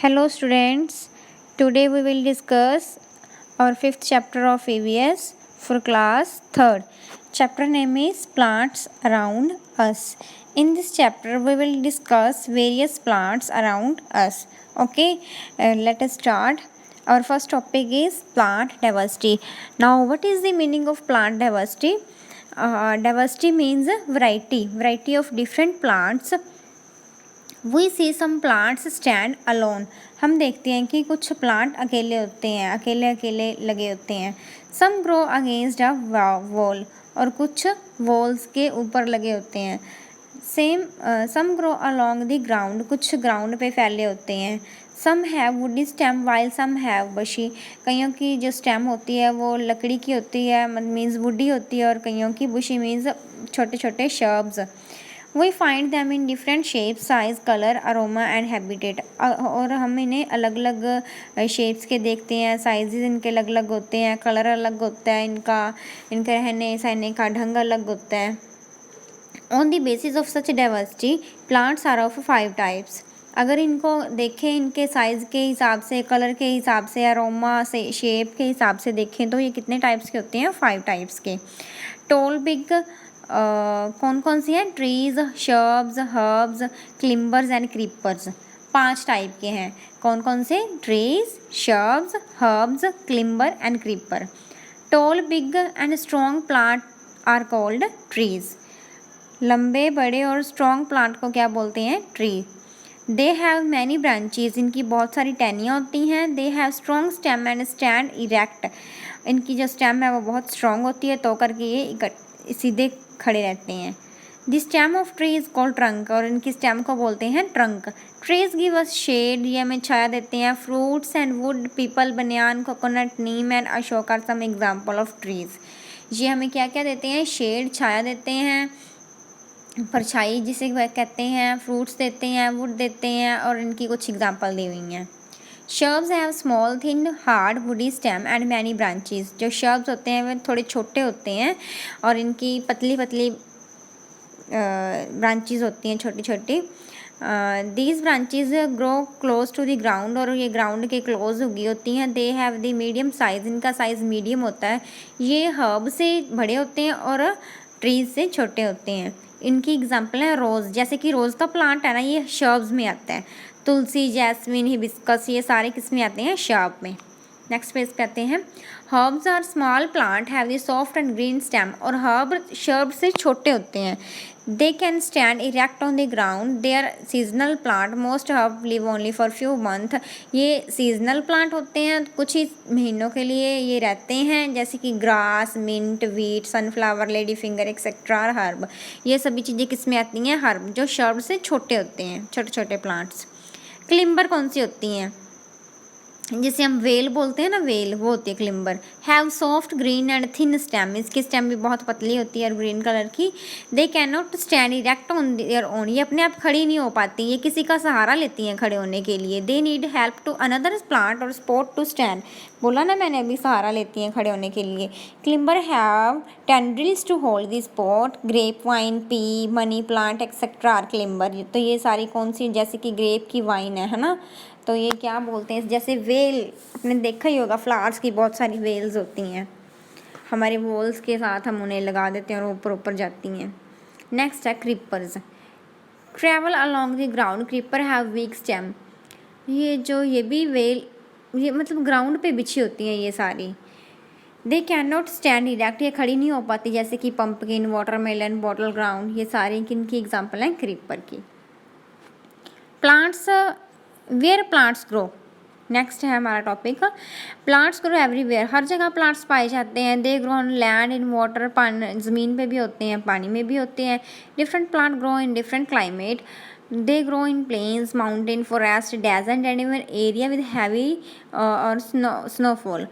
Hello students, today we will discuss our fifth chapter of EVS for class 3rd. Chapter name is Plants Around Us. In this chapter we will discuss various plants around us. Okay, let us start. Our first topic is plant diversity. Now what is the meaning of plant diversity? Diversity means variety of different plants. We see some plants stand alone. हम देखते हैं कि कुछ plant अकेले होते हैं, अकेले अकेले लगे होते हैं. Some grow against a wall, और कुछ वॉल्स के ऊपर लगे होते हैं. Some grow along the ground, कुछ ग्राउंड पे फैले होते हैं. Some have woody stem while some have bushy, कईयों की जो स्टेम होती है वो लकड़ी की होती है, मीन्स वुडी होती है, और कईयों की बुशी मीन्स छोटे छोटे shrubs. We find them in different shape, size, colour, aroma and habitat. और हम इन्हें अलग अलग शेप्स के देखते हैं, साइजेस इनके अलग अलग होते हैं, कलर अलग होता है इनका, इनके रहने सहने का ढंग अलग होता है. On the basis of such diversity plants are of 5 types. अगर इनको देखें इनके साइज़ के हिसाब से, कलर के हिसाब से, अरोमा से, शेप के हिसाब से देखें तो ये कितने टाइप्स के होते हैं? 5 टाइप्स के. टॉल बिग कौन कौन सी हैं? Trees, shrubs, herbs, climbers and creepers. 5 type के हैं. कौन कौन से? Trees, shrubs, herbs, climber and creeper. Tall big and strong plant are called trees. लंबे, बड़े और स्ट्रॉन्ग प्लांट को क्या बोलते हैं? Tree. They have many branches, इनकी बहुत सारी टहनियाँ होती हैं. They have strong stem and stand erect, इनकी जो स्टेम है वो बहुत स्ट्रॉन्ग होती है, तो करके ये सीधे खड़े रहते हैं. The stem of tree is called trunk, और इनकी स्टेम को बोलते हैं trunk. Trees give us shade, ये हमें छाया देते हैं. Fruits and wood, peepal, banyan, coconut, neem and Ashoka are some example of trees. ये हमें क्या क्या देते हैं? शेड, छाया देते हैं, परछाई जिसे कहते हैं, फ्रूट्स देते हैं, वुड देते हैं, और इनकी कुछ एग्जाम्पल दी हुई हैं. Shrubs have small thin hard woody stem and many branches. जो शर्ब्स होते हैं वे थोड़े छोटे होते हैं और इनकी पतली पतली ब्रांचेस होती हैं, छोटी छोटी. These branches grow close to the ground, और ये ग्राउंड के क्लोज उगी होती हैं. They have the medium size, इनका साइज़ मीडियम होता है. ये हर्ब से बड़े होते हैं और ट्रीज से छोटे होते हैं. इनकी एग्जाम्पल है रोज़, जैसे कि रोज़ का प्लांट है ना, ये शर्ब्स में आता है. तुलसी, जैस्मिन, हिबिस्कस, ये सारे किस में आते हैं? शर्ब में. नेक्स्ट पेज कहते हैं herbs are small plant have the soft and green stem, और हर्ब शर्ब से छोटे होते हैं. They can stand erect on the ground. They are seasonal plant. Most herb live only for few month. ये seasonal plant होते हैं, कुछ ही महीनों के लिए ये रहते हैं, जैसे कि grass, mint, wheat, sunflower, lady finger etcetera. Herb, ये सभी चीज़ें किस में आती हैं? हर्ब, जो शर्ब से छोटे होते हैं, छोटे छोटे प्लांट्स. क्लिम्बर कौन सी होती हैं? जिसे हम वेल बोलते हैं ना, वेल, वो होती है climber. Have soft green and thin stem, इसकी स्टेम भी बहुत पतली होती है और ग्रीन कलर की. They can not stand erect on their own, ये अपने आप खड़ी नहीं हो पाती, ये किसी का सहारा लेती हैं खड़े होने के लिए. They need help to another plant or spot to stand, बोला ना मैंने अभी, सहारा लेती हैं खड़े होने के लिए. Climber have tendrils to hold the spot. Grape vine, pea, money plant etcetera are climber. तो ये सारी कौन सी? जैसे कि ग्रेप की वाइन है ना, तो ये क्या बोलते हैं? जैसे वेल, आपने देखा ही होगा, फ्लावर्स की बहुत सारी वेल्स होती हैं, हमारे वॉल्स के साथ हम उन्हें लगा देते हैं और ऊपर ऊपर जाती हैं. नेक्स्ट है creepers. Travel along the ground. Creeper have week stem. ये भी वेल, ये मतलब ग्राउंड पे बिछी होती हैं ये सारी. They can not stand erect, ये खड़ी नहीं हो पाती, जैसे कि पंपकिन, वाटरमेलन, बॉटल ग्राउंड, ये सारी किनकी एग्जाम्पल हैं? क्रीपर की. Plants, where plants grow. Next है हमारा टॉपिक प्लांट्स ग्रो एवरीवेयर. हर जगह प्लांट्स पाए जाते हैं. They grow on land, in water, पानी, ज़मीन पे भी होते हैं, पानी में भी होते हैं. Different plant grow in different climate. They grow in plains, mountain, forest, desert and even area with heavy or snowfall.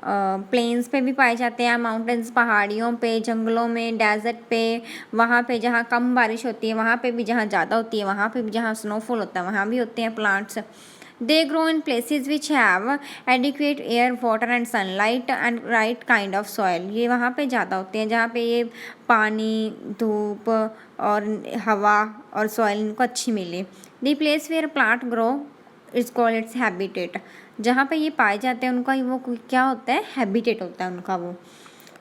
Plains पे भी पाए जाते हैं, माउंटेन्स, पहाड़ियों पे, जंगलों में, डेजर्ट पे, वहाँ पे जहाँ कम बारिश होती है वहाँ पे भी, जहाँ ज़्यादा होती है वहाँ पे भी, जहाँ स्नोफॉल होता है वहाँ भी होते हैं plants. They grow in places which have adequate air, water and sunlight and right kind of soil. ये वहाँ पे ज़्यादा होते हैं जहाँ पे ये पानी, धूप और हवा और सॉइल इनको अच्छी मिले. The place where plant grow it's called its habitat. जहाँ पे ये पाए जाते हैं उनका वो क्या होता है, हैबिटेट होता है उनका वो।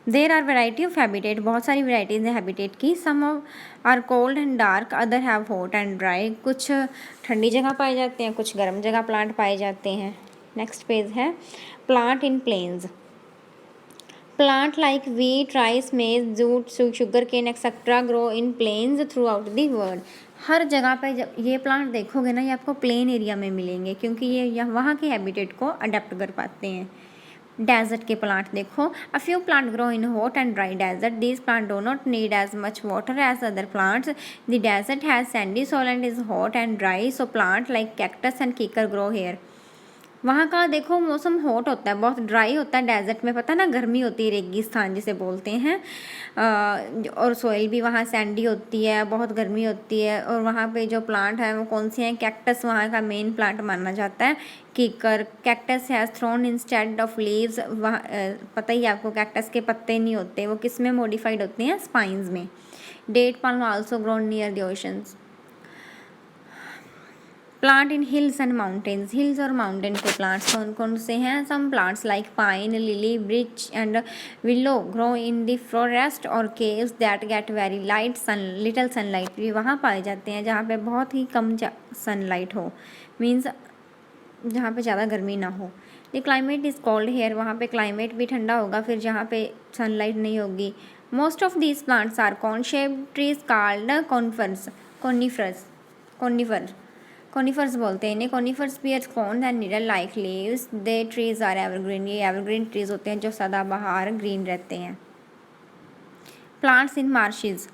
There are variety of habitat, बहुत सारी वेराइटीज़ हैं हैबिटेट की। Some are cold and dark, other have hot and dry. कुछ ठंडी जगह पाए जाते हैं, कुछ गर्म जगह प्लांट पाए जाते हैं। नेक्स्ट पेज है plant in plains. Plant like wheat, rice, maize, jute, sugar cane etcetera grow in plains throughout the world. हर जगह पे जब ये प्लांट देखोगे ना, ये आपको प्लेन एरिया में मिलेंगे, क्योंकि ये वहाँ के हैबिटेट को अडेप्ट कर पाते हैं। डेजर्ट के प्लांट देखो, a few plant grow in hot and dry desert. These plant do not need as much water as other plants. The desert has sandy soil and is hot and dry, so plant like cactus and kikar grow here. वहाँ का देखो मौसम hot होता है, बहुत dry होता है desert में, पता ना गर्मी होती है, रेगिस्तान जिसे बोलते हैं। और सॉइल भी वहाँ सैंडी होती है, बहुत गर्मी होती है। और वहाँ पे जो प्लांट है वो कौन से हैं, कैक्टस वहाँ का मेन प्लांट माना जाता है। कीकर, cactus has thrown instead of leaves. वहाँ पता ही है आपको, कैक्टस के पत्ते नहीं होते, वो किस में मॉडिफाइड होते हैं, स्पाइंस में। Date palm also grown near the oceans. Plant in hills and mountains, hills और माउंटेन के प्लांट्स कौन कौन से हैं। Some plants like pine, lily, birch and willow grow in the forest और caves that get very light little sunlight. भी वहाँ पाए जाते हैं जहाँ पे बहुत ही कम सनलाइट हो, मीन्स जहाँ पे ज़्यादा गर्मी ना हो। The climate is cold here, वहाँ पे क्लाइमेट भी ठंडा होगा फिर जहाँ पे सनलाइट नहीं होगी। Most of these plants are cone shaped trees called conifers बोलते हैं इन्हें। Conifers bears cones and needle like leaves. They trees are evergreen, ये एवरग्रीन ट्रीज होते हैं जो सदाबहार ग्रीन रहते हैं। Plants in marshes,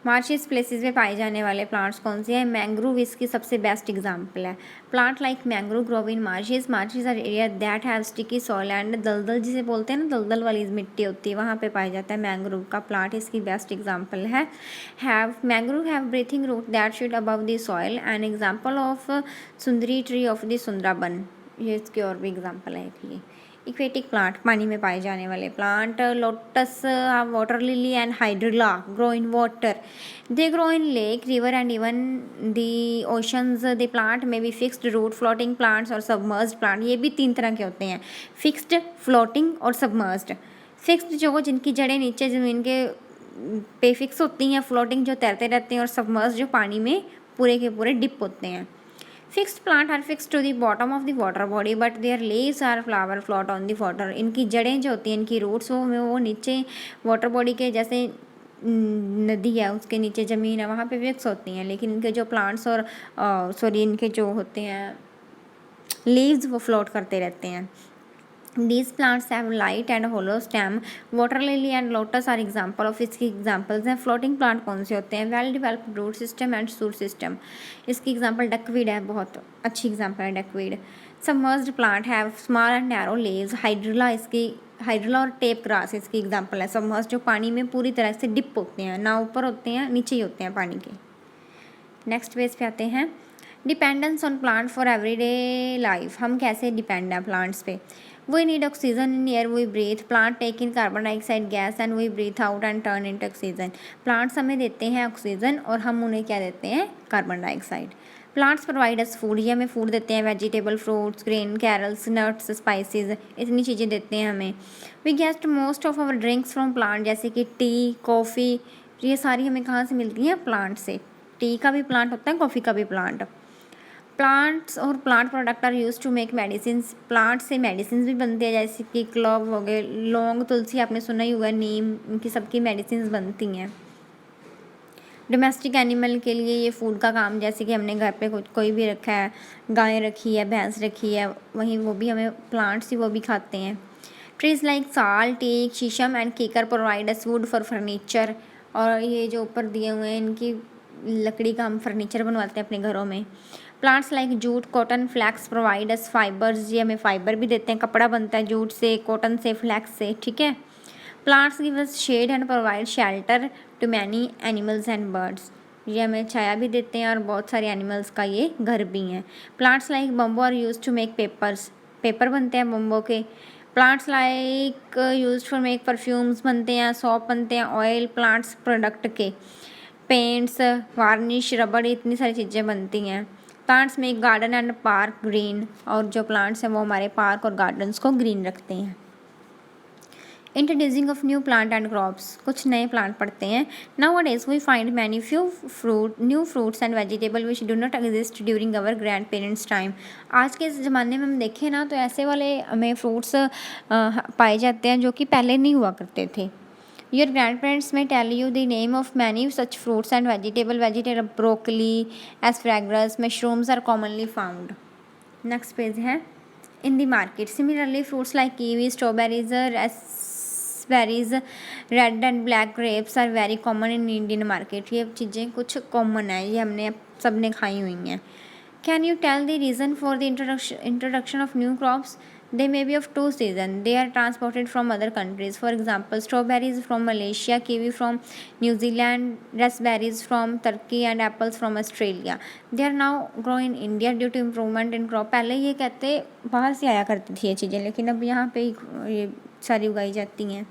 marshes places में पाए जाने वाले प्लांट्स कौन से हैं। मैंग्रोव इसकी सबसे बेस्ट एग्जाम्पल है। Plant like mangrove grow in marshes, marshes are area that have sticky soil and दलदल जिसे बोलते हैं ना, दलदल वाली मिट्टी होती है, वहाँ पे पाया जाता है मैंग्रोव का प्लांट, इसकी बेस्ट एग्जाम्पल है। Mangrove have breathing root that shoot above the soil, an example of sundari tree of the Sundarban. ये इसकी और भी एग्जाम्पल है ये। इक्वेटिक प्लांट, पानी में पाए जाने वाले plant, lotus, water lily and hydrilla grow in water. They grow in lake, river and even the oceans. The plant may be fixed root, floating plants और सबमर्ज्ड प्लांट। ये भी 3 तरह के होते हैं, फिक्स्ड, फ्लोटिंग और सबमर्ज्ड। फिक्स्ड जो जिनकी जड़ें नीचे ज़मीन के पे फिक्स होती हैं, फ्लोटिंग जो तैरते रहते हैं, और सबमर्ज्ड जो पानी में पूरे के पूरे डिप होते हैं। Fixed plant are fixed to the bottom of the water body but their leaves or flower float on the water. इनकी जड़ें जो होती हैं, इनकी रूट्स वो नीचे वाटर बॉडी के जैसे नदी है उसके नीचे ज़मीन है वहाँ पे फिक्स होती हैं, लेकिन इनके जो प्लांट्स और इनके जो होते हैं लीव्स वो फ्लोट करते रहते हैं। These plants have light and hollow stem. Water lily and lotus are example of इसकी examples हैं। floating plant कौन से होते हैं, well developed root system and shoot system। इसकी example duckweed है, बहुत अच्छी example है duckweed। submerged plant have small and narrow leaves। Hydrilla और टेप ग्रास इसकी एग्जाम्पल है। सबमर्ज्ड जो पानी में पूरी तरह से डिप होते हैं, ना ऊपर होते हैं नीचे ही होते हैं पानी के। नेक्स्ट पेज पे आते हैं, dependence on plant for everyday life. हम कैसे डिपेंड हैं प्लांट्स पे। We need oxygen in air we breathe, plant take in carbon dioxide gas and we breathe out and turn into oxygen. Plants हमें देते हैं ऑक्सीजन और हम उन्हें क्या देते हैं, carbon dioxide. Plants provide us food, ये हमें फूड देते हैं, vegetable, fruits, grain, cereals, nuts, spices, इतनी चीज़ें देते हैं हमें। We get most of our drinks from plant, जैसे कि टी, कॉफ़ी, ये सारी हमें कहाँ से मिलती हैं, प्लांट से। टी का भी प्लांट होता है, कॉफ़ी का भी प्लांट। प्लांट्स और plant product are use to make medicine, plant से मेडिसिन भी बनती है, जैसे कि क्लव हो गए, लौंग, तुलसी आपने सुना ही होगा, नीम, इनकी सबकी मेडिसिन बनती हैं। डोमेस्टिक एनिमल के लिए ये फूड का काम, जैसे कि हमने घर पे कोई भी रखा है, गाय रखी है, भैंस रखी है, वहीं वो भी हमें प्लांट्स ही वो भी खाते हैं। ट्रीज लाइक साल, टीक, शीशम एंड कीकर provide us would for furniture, और ये जो ऊपर दिए हुए हैं इनकी लकड़ी का हम फर्नीचर बनवाते हैं अपने घरों में। Plants like jute, cotton, flax provide us fibres, ये हमें फाइबर भी देते हैं, कपड़ा बनता है जूट से, कॉटन से, फ्लैक्स से, ठीक है। Plants give us shade and provide shelter to many animals and birds, ये हमें छाया भी देते हैं और बहुत सारे एनिमल्स का ये घर भी हैं। Plants like bamboo are use to make papers, paper बनते हैं बम्बो के। Plants like use for make perfumes बनते हैं, सॉप बनते हैं, ऑयल प्लांट्स प्रोडक्ट के, पेंट्स, वार्निश, रबड़, इतनी सारी चीज़ें बनती हैं। Plants make garden and park green, और जो प्लांट्स हैं वो हमारे पार्क और गार्डन्स को ग्रीन रखते हैं। Introducing of new plant and crops, कुछ नए प्लांट पढ़ते हैं। Nowadays we find many new fruits and vegetable which do not exist during our grandparents time. आज के ज़माने में हम देखें ना तो ऐसे वाले हमें फ्रूट्स पाए जाते हैं जो कि पहले नहीं हुआ करते थे। Your grandparents may tell you the name of many such fruits and vegetable broccoli, asparagus, mushrooms are commonly found. Next page है in the market. Similarly, fruits like kiwi, strawberries, raspberries, red and black grapes are very common in Indian market. ये चीज़ें कुछ common है, ये हमने सब ने खाई हुई हैं। Can you tell the reason for the introduction of new crops? They may be of two seasons. They are transported from other countries. For example, strawberries from Malaysia, kiwi from New Zealand, raspberries from Turkey and apples from Australia. They are now grown in India due to improvement in crop. पहले ये कहते बाहर से आया करती थी ये चीज़ें, लेकिन अब यहाँ पे ये सारी उगाई जाती हैं।